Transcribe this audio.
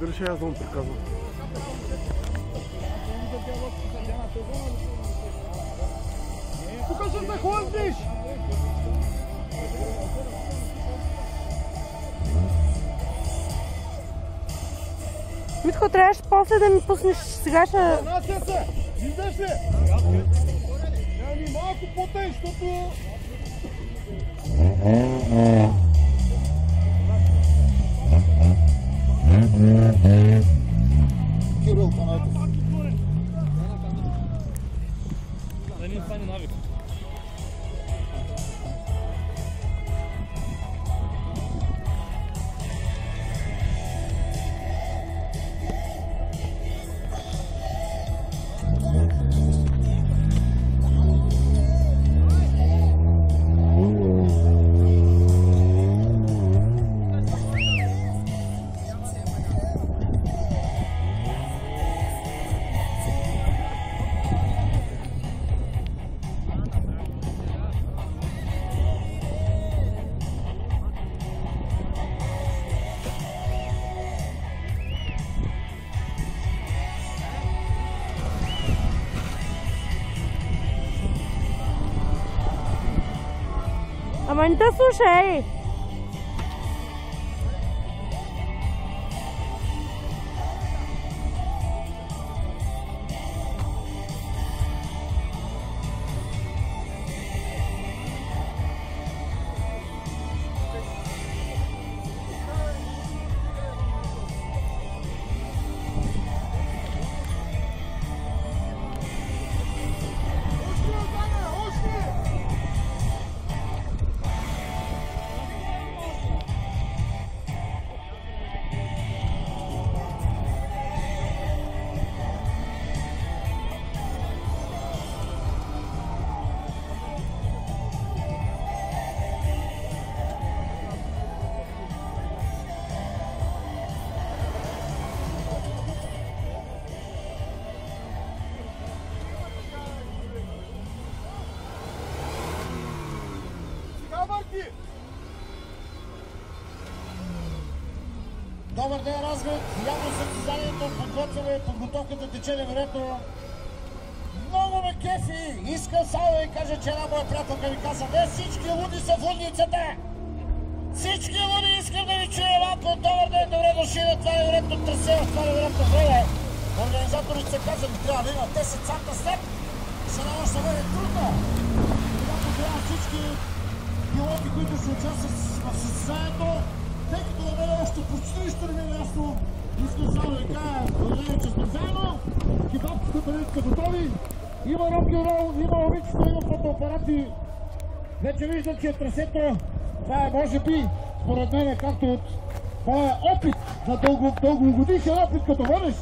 разбираш, аз да му приказвам. Тук ще се хлъзнеш! Митко, трябваше после да ми пуснеш, сега ще... Нася се! Виждаш ли? Трябва ми малко по-тъй, защото... Кирил Канайтов. Да ни стане навик. Ама не те слушай! Добър ден, Разград! Явно състезанието, подготвяме, подготовката тече невероятно. Много ме кефи! Искам само да ви кажа, че една моя приятелка ми каза: не всички луди са в лудницата! Всички луди искам да ви чуя малко. Добър ден, добре дошли на това невероятно трасе, в това невероятно време. Организаторите са казали, трябва да има 10 царта след. За да може да бъде трудно. Когато трябва всички пилоти, които ще участват в състезанието, тъй като на мен още почти нищо не ми е ясно, искам само да ви кажа, благодаря, че сме заедно, кебабките бъдете готови, има рок-н-рол, има момичета, има фотоапарати. Вече виждам, че трасето, това е може би, според мен, както от моя опит, на дългогодишен опит като водещ,